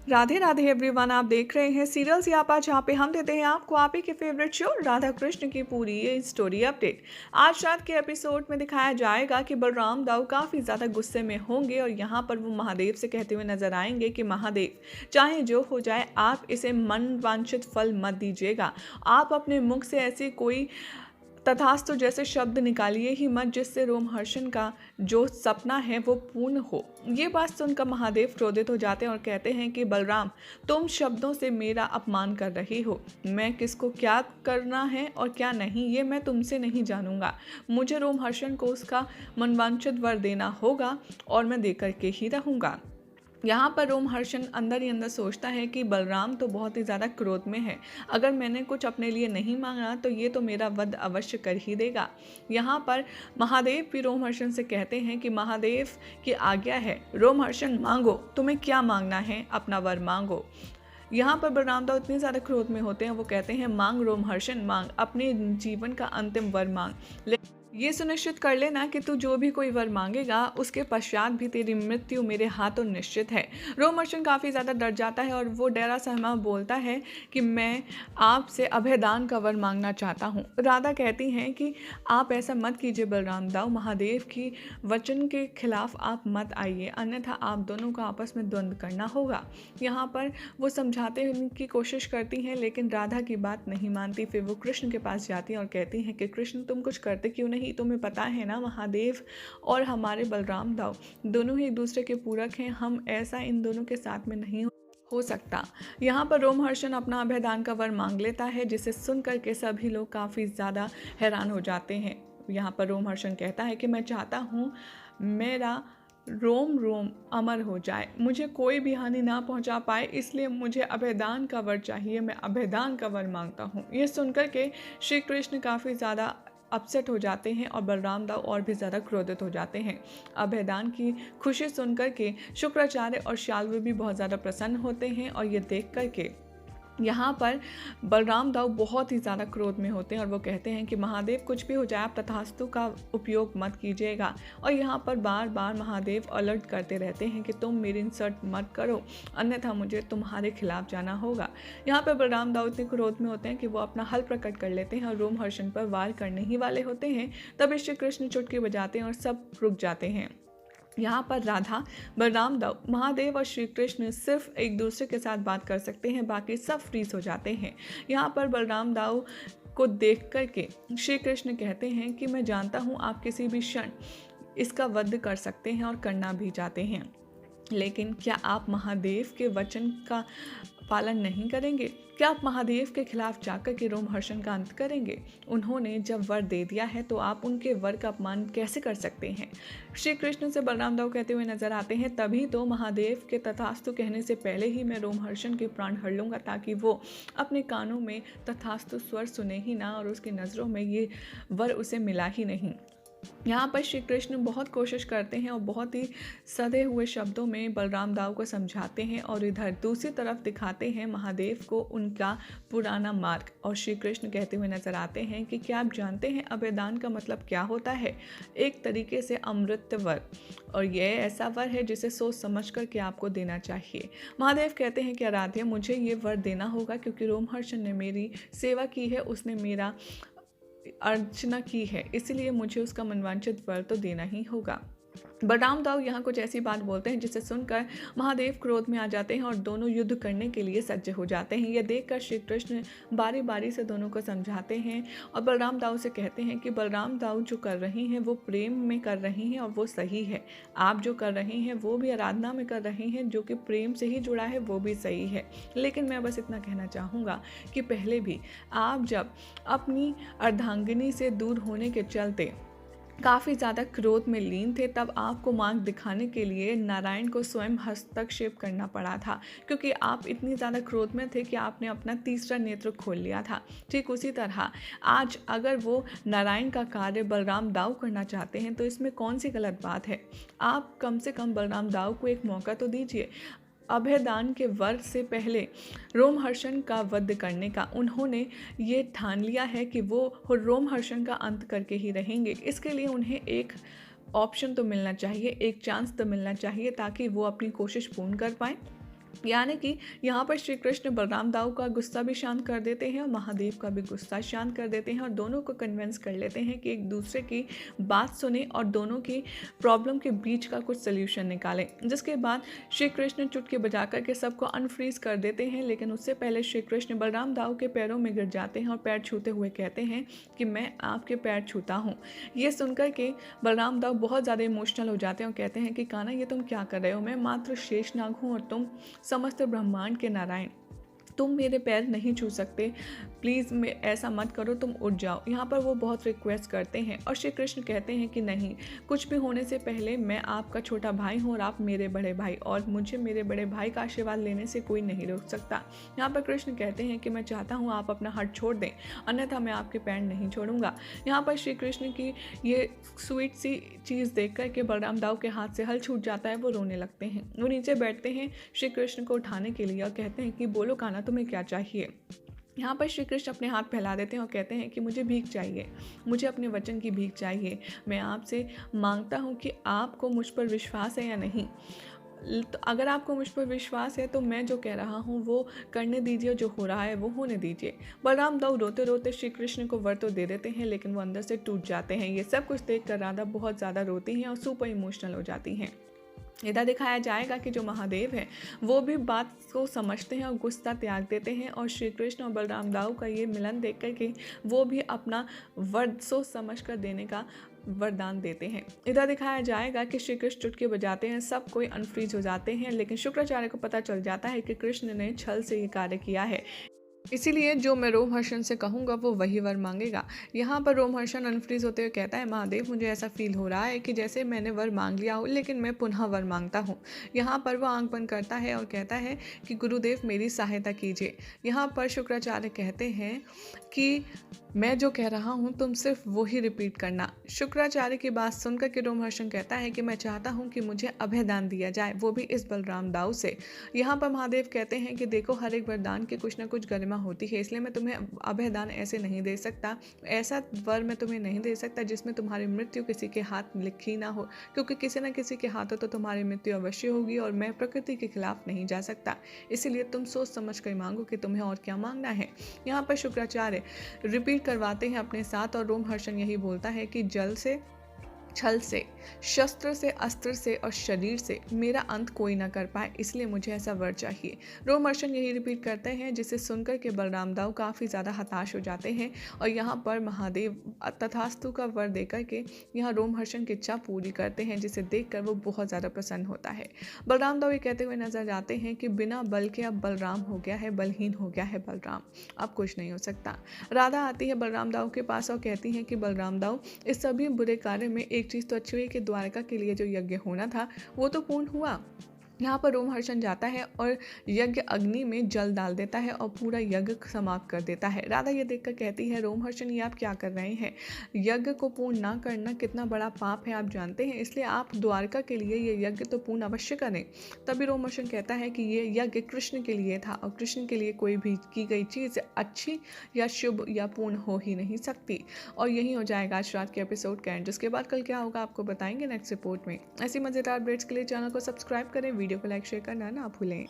Radhe Radhe everyone. आप देख रहे हैं सीरियल सियापा, जहाँ पे हम देते हैं आपको आप ही के फेवरेट शो राधा कृष्ण की पूरी ये स्टोरी अपडेट। आज रात के एपिसोड में दिखाया जाएगा कि बलराम दाऊ काफ़ी ज़्यादा गुस्से में होंगे और यहाँ पर वो महादेव से कहते हुए नजर आएंगे कि महादेव, चाहे जो हो जाए आप इसे मन वांछित फल मत दीजिएगा। आप अपने मुख से ऐसी कोई तथास्तु जैसे शब्द निकालिए ही मत जिससे रोमहर्षण का जो सपना है वो पूर्ण हो। ये बात सुनकर महादेव क्रोधित हो जाते हैं और कहते हैं कि बलराम, तुम शब्दों से मेरा अपमान कर रही हो। मैं किसको क्या करना है और क्या नहीं ये मैं तुमसे नहीं जानूंगा। मुझे रोमहर्षण को उसका मनवांछित वर देना होगा और मैं देकर के ही रहूंगा। यहाँ पर रोमहर्षण अंदर ही अंदर सोचता है कि बलराम तो बहुत ही ज़्यादा क्रोध में है। अगर मैंने कुछ अपने लिए नहीं मांगा तो ये तो मेरा वध अवश्य कर ही देगा। यहाँ पर महादेव भी रोमहर्षण से कहते हैं कि महादेव की आज्ञा है, रोमहर्षण मांगो, तुम्हें क्या मांगना है, अपना वर मांगो। यहाँ पर बलराम दाऊ इतने ज़्यादा क्रोध में होते हैं, वो कहते हैं मांग रोमहर्षण मांग, अपने जीवन का अंतिम वर मांग। ये सुनिश्चित कर लेना कि तू जो भी कोई वर मांगेगा उसके पश्चात भी तेरी मृत्यु मेरे हाथों निश्चित है। रोमहर्षण काफ़ी ज़्यादा डर जाता है और वो डरा सहमा बोलता है कि मैं आपसे अभयदान का वर मांगना चाहता हूँ। राधा कहती हैं कि आप ऐसा मत कीजिए बलराम दाऊ, महादेव की वचन के खिलाफ आप मत आइए, अन्यथा आप दोनों को आपस में द्वंद्व करना होगा। यहाँ पर वो समझाते की कोशिश करती हैं लेकिन राधा की बात नहीं मानती। फिर वो कृष्ण के पास जाती हैं और कहती हैं कि कृष्ण, तुम कुछ करते क्यों नहीं? तुम्हें पता है ना, महादेव और हमारे बलराम दाऊ दोनों ही एक दूसरे के पूरक हैं, हम ऐसा इन दोनों के साथ में नहीं हो सकता। यहाँ पर रोमहर्षण अपना अभयदान का वर मांग लेता है, जिसे सुनकर के सभी लोग काफ़ी ज़्यादा हैरान हो जाते हैं। यहाँ पर रोमहर्षण कहता है कि मैं चाहता हूँ मेरा रोम रोम अमर हो जाए, मुझे कोई भी हानि ना पहुंचा पाए, इसलिए मुझे अभयदान का वर चाहिए, मैं अभयदान का वर मांगता हूँ। ये सुनकर के श्री कृष्ण काफ़ी ज़्यादा अपसेट हो जाते हैं और बलराम दाऊ और भी ज़्यादा क्रोधित हो जाते हैं। अभयदान की खुशी सुनकर के शुक्राचार्य और शाल्व भी बहुत ज़्यादा प्रसन्न होते हैं और ये देख कर के यहाँ पर बलराम दाऊ बहुत ही ज़्यादा क्रोध में होते हैं और वो कहते हैं कि महादेव, कुछ भी हो जाए आप तथास्तु का उपयोग मत कीजिएगा। और यहाँ पर बार बार महादेव अलर्ट करते रहते हैं कि तुम मेरी इंसल्ट मत करो, अन्यथा मुझे तुम्हारे खिलाफ जाना होगा। यहाँ पर बलराम दाऊ इतने क्रोध में होते हैं कि वो अपना हल प्रकट कर लेते हैं और रोमहर्षण पर वार करने ही वाले होते हैं। तब श्री कृष्ण चुटकी बजाते हैं और सब रुक जाते हैं। यहाँ पर राधा, बलराम दाऊ, महादेव और श्री कृष्ण सिर्फ एक दूसरे के साथ बात कर सकते हैं, बाकी सब फ्रीज हो जाते हैं। यहाँ पर बलराम दाऊ को देख कर के श्री कृष्ण कहते हैं कि मैं जानता हूँ आप किसी भी क्षण इसका वध कर सकते हैं और करना भी चाहते हैं, लेकिन क्या आप महादेव के वचन का पालन नहीं करेंगे? क्या आप महादेव के खिलाफ जाकर के रोमहर्षण का अंत करेंगे? उन्होंने जब वर दे दिया है तो आप उनके वर का अपमान कैसे कर सकते हैं? श्री कृष्ण से बलराम दाऊ कहते हुए नजर आते हैं, तभी तो महादेव के तथास्तु कहने से पहले ही मैं रोमहर्षण के प्राण हर लूँगा, ताकि वो अपने कानों में तथास्तु स्वर सुने ही ना और उसकी नज़रों में ये वर उसे मिला ही नहीं। यहाँ पर श्री कृष्ण बहुत कोशिश करते हैं और बहुत ही सधे हुए शब्दों में बलराम दाऊ को समझाते हैं और इधर दूसरी तरफ दिखाते हैं महादेव को उनका पुराना मार्ग। और श्री कृष्ण कहते हुए नजर आते हैं कि क्या आप जानते हैं अभयदान का मतलब क्या होता है? एक तरीके से अमृत वर, और यह ऐसा वर है जिसे सोच समझ कर के आपको देना चाहिए। महादेव कहते हैं कि आराध्य, मुझे ये वर देना होगा क्योंकि रोमहर्षण ने मेरी सेवा की है, उसने मेरा अर्चना की है, इसलिए मुझे उसका मनवांछित वर तो देना ही होगा। बलराम दाऊ यहाँ कुछ ऐसी बात बोलते हैं जिसे सुनकर महादेव क्रोध में आ जाते हैं और दोनों युद्ध करने के लिए सज्ज हो जाते हैं। यह देखकर श्री कृष्ण बारी बारी से दोनों को समझाते हैं और बलराम दाऊ से कहते हैं कि बलराम दाऊ जो कर रही हैं वो प्रेम में कर रही हैं और वो सही है। आप जो कर रहे हैं वो भी आराधना में कर रहे हैं, जो कि प्रेम से ही जुड़ा है, वो भी सही है। लेकिन मैं बस इतना कहना चाहूँगा कि पहले भी आप जब अपनी अर्धांगिनी से दूर होने के चलते काफ़ी ज़्यादा क्रोध में लीन थे, तब आपको मार्ग दिखाने के लिए नारायण को स्वयं हस्तक्षेप करना पड़ा था, क्योंकि आप इतनी ज़्यादा क्रोध में थे कि आपने अपना तीसरा नेत्र खोल लिया था। ठीक उसी तरह आज अगर वो नारायण का कार्य बलराम दाऊ करना चाहते हैं तो इसमें कौन सी गलत बात है? आप कम से कम बलराम दाऊ को एक मौका तो दीजिए। अभयदान के वर से पहले रोमहर्षण का वध करने का उन्होंने ये ठान लिया है कि वो रोमहर्षण का अंत करके ही रहेंगे। इसके लिए उन्हें एक ऑप्शन तो मिलना चाहिए, एक चांस तो मिलना चाहिए, ताकि वो अपनी कोशिश पूर्ण कर पाएँ। यानी कि यहाँ पर श्री कृष्ण बलराम दाऊ का गुस्सा भी शांत कर देते हैं और महादेव का भी गुस्सा शांत कर देते हैं और दोनों को कन्विंस कर लेते हैं कि एक दूसरे की बात सुने और दोनों की प्रॉब्लम के बीच का कुछ सल्यूशन निकालें। जिसके बाद श्री कृष्ण चुटकी बजा कर के सबको अनफ्रीज कर देते हैं, लेकिन उससे पहले श्री कृष्ण बलराम दाऊ के पैरों में गिर जाते हैं और पैर छूते हुए कहते हैं कि मैं आपके पैर छूता हूँ। ये सुनकर के बलराम दाऊ बहुत ज़्यादा इमोशनल हो जाते हैं और कहते हैं कि कान्हा ये तुम क्या कर रहे हो, मैं मात्र शेषनाग हूँ और तुम समस्त ब्रह्मांड के नारायण, तुम मेरे पैर नहीं छू सकते, प्लीज़ मैं ऐसा मत करो, तुम उठ जाओ। यहाँ पर वो बहुत रिक्वेस्ट करते हैं और श्री कृष्ण कहते हैं कि नहीं, कुछ भी होने से पहले मैं आपका छोटा भाई हूँ और आप मेरे बड़े भाई, और मुझे मेरे बड़े भाई का आशीर्वाद लेने से कोई नहीं रोक सकता। यहाँ पर कृष्ण कहते हैं कि मैं चाहता हूँ आप अपना हट छोड़ दें, अन्यथा मैं आपके पैर नहीं छोड़ूंगा। यहाँ पर श्री कृष्ण की ये स्वीट सी चीज़ देख कर के बलराम दाऊ के हाथ से हल छूट जाता है, वो रोने लगते हैं। वो नीचे बैठते हैं श्री कृष्ण को उठाने के लिए और कहते हैं कि बोलो कान्हा, तुम्हें क्या चाहिए। यहाँ पर श्री कृष्ण अपने हाथ फैला देते हैं और कहते हैं कि मुझे भीख चाहिए, मुझे अपने वचन की भीख चाहिए। मैं आपसे मांगता हूँ कि आपको मुझ पर विश्वास है या नहीं। तो अगर आपको मुझ पर विश्वास है तो मैं जो कह रहा हूँ वो करने दीजिए, जो हो रहा है वो होने दीजिए। बलराम दाऊ रोते रोते श्री कृष्ण को वर तो दे देते हैं, लेकिन वो अंदर से टूट जाते हैं। ये सब कुछ देख कर राधा बहुत ज़्यादा रोती हैं और सुपर इमोशनल हो जाती हैं। इधर दिखाया जाएगा कि जो महादेव है वो भी बात को समझते हैं और गुस्सा त्याग देते हैं और श्री कृष्ण और बलराम दाऊ का ये मिलन देख कर के वो भी अपना वर सोच समझ कर देने का वरदान देते हैं। इधर दिखाया जाएगा कि श्री कृष्ण चुटकी बजाते हैं, सब कोई अनफ्रीज हो जाते हैं, लेकिन शुक्राचार्य को पता चल जाता है कि कृष्ण ने छल से ये कार्य किया है, इसीलिए जो मैं रोमहर्षण से कहूँगा वो वही वर मांगेगा। यहाँ पर रोमहर्षण अनफ्रीज होते हुए कहता है, महादेव मुझे ऐसा फील हो रहा है कि जैसे मैंने वर मांग लिया हो, लेकिन मैं पुनः वर मांगता हूँ। यहाँ पर वो आंख बंद करता है और कहता है कि गुरुदेव मेरी सहायता कीजिए। यहाँ पर शुक्राचार्य कहते हैं कि मैं जो कह रहा हूँ तुम सिर्फ वो ही रिपीट करना। शुक्राचार्य की बात सुनकर के रोमहर्षण कहता है कि मैं चाहता हूँ कि मुझे अभयदान दिया जाए, वो भी इस बलराम दाऊ से। यहाँ पर महादेव कहते हैं कि देखो, हर एक वरदान की कुछ ना कुछ गरिमा होती है, इसलिए मैं तुम्हें अभयदान ऐसे नहीं दे सकता, ऐसा वर मैं तुम्हें नहीं दे सकता जिसमें तुम्हारी मृत्यु किसी के हाथ लिखी ना हो, क्योंकि किसी न किसी के हाथों तो तुम्हारी मृत्यु अवश्य होगी और मैं प्रकृति के खिलाफ नहीं जा सकता। इसीलिए तुम सोच समझ कर मांगो कि तुम्हें और क्या मांगना है। यहाँ पर शुक्राचार्य रिपीट करवाते हैं अपने साथ और रोमहर्षण यही बोलता है कि जल से, छल से, शस्त्र से, अस्त्र से और शरीर से मेरा अंत कोई ना कर पाए, इसलिए मुझे ऐसा वर चाहिए। रोमहर्षण यही रिपीट करते हैं, जिसे सुनकर के बलराम दाऊ काफ़ी ज़्यादा हताश हो जाते हैं और यहाँ पर महादेव तथास्तु का वर देकर के यहाँ रोमहर्षण की इच्छा पूरी करते हैं, जिसे देखकर वो बहुत ज़्यादा प्रसन्न होता है। बलराम दाऊ ये कहते हुए नजर जाते हैं कि बिना बल के अब बलराम हो गया है, बलहीन हो गया है बलराम, अब कुछ नहीं हो सकता। राधा आती है बलराम दाऊ के पास और कहती है कि बलराम दाऊ, इस सभी बुरे कार्य में एक चीज़ तो अच्छी हुई कि द्वारका के लिए जो यज्ञ होना था वो तो पूर्ण हुआ। यहाँ पर रोमहर्षण जाता है और यज्ञ अग्नि में जल डाल देता है और पूरा यज्ञ समाप्त कर देता है। राधा ये देखकर कहती है, रोमहर्षण ये आप क्या कर रहे हैं, यज्ञ को पूर्ण ना करना कितना बड़ा पाप है आप जानते हैं, इसलिए आप द्वारका के लिए ये यज्ञ तो पूर्ण अवश्य करें। तभी रोमहर्षण कहता है कि ये यज्ञ कृष्ण के लिए था और कृष्ण के लिए कोई भी की गई चीज़ अच्छी या शुभ या पूर्ण हो ही नहीं सकती। और यही हो जाएगा आज रात के एपिसोड का एंड। जिसके बाद कल क्या होगा आपको बताएंगे नेक्स्ट रिपोर्ट में। ऐसी मज़ेदार अपडेट्स के लिए चैनल को सब्सक्राइब करें, वीडियो को लाइक शेयर करना ना भूलें।